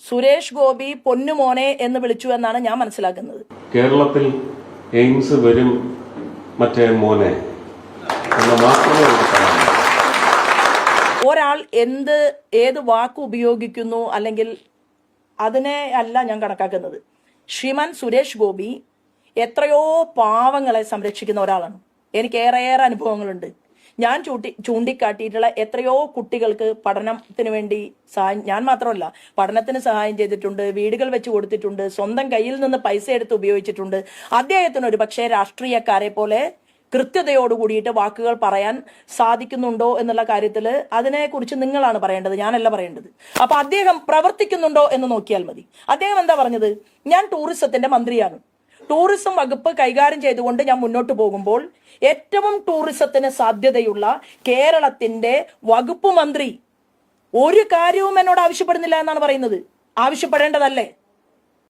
സുരേഷ് ഗോപി പൊന്നുമോനെ എന്ന് വിളിച്ചു എന്നാണ് ഞാൻ മനസ്സിലാക്കുന്നത്. കേരളത്തിൽ എയിംസ് വരും മറ്റേ മോനെ എന്ന് മാത്രമേ പറയാൻ. ഒരാൾ ഏത് വാക്ക് ഉപയോഗിക്കുന്നു അല്ലെങ്കിൽ അതിനെ അല്ല ഞാൻ കണക്കാക്കുന്നത്. ശ്രീമാൻ സുരേഷ് ഗോപി എത്രയോ പാവങ്ങളെ സംരക്ഷിക്കുന്ന ഒരാളാണ്. എനിക്ക് ഏറെ അനുഭവങ്ങളുണ്ട്. ഞാൻ ചൂണ്ടിക്കാട്ടിയിട്ടുള്ള എത്രയോ കുട്ടികൾക്ക് പഠനത്തിന് വേണ്ടി ഞാൻ മാത്രമല്ല, പഠനത്തിന് സഹായം ചെയ്തിട്ടുണ്ട്, വീടുകൾ വെച്ച് കൊടുത്തിട്ടുണ്ട്, സ്വന്തം കയ്യിൽ നിന്ന് പൈസ എടുത്ത് ഉപയോഗിച്ചിട്ടുണ്ട്. അദ്ദേഹത്തിന് ഒരു പക്ഷേ രാഷ്ട്രീയക്കാരെ പോലെ കൃത്യതയോട് കൂടിയിട്ട് വാക്കുകൾ പറയാൻ സാധിക്കുന്നുണ്ടോ എന്നുള്ള കാര്യത്തിൽ അതിനെക്കുറിച്ച് നിങ്ങളാണ് പറയേണ്ടത്, ഞാനല്ല പറയേണ്ടത്. അപ്പൊ അദ്ദേഹം പ്രവർത്തിക്കുന്നുണ്ടോ എന്ന് നോക്കിയാൽ മതി. അദ്ദേഹം എന്താ പറഞ്ഞത്? ഞാൻ ടൂറിസത്തിന്റെ മന്ത്രിയാണ്, ടൂറിസം വകുപ്പ് കൈകാര്യം ചെയ്തുകൊണ്ട് ഞാൻ മുന്നോട്ട് പോകുമ്പോൾ ഏറ്റവും ടൂറിസത്തിന് സാധ്യതയുള്ള കേരളത്തിന്റെ വകുപ്പ് മന്ത്രി ഒരു കാര്യവും എന്നോട് ആവശ്യപ്പെടുന്നില്ല എന്നാണ് പറയുന്നത്. ആവശ്യപ്പെടേണ്ടതല്ലേ?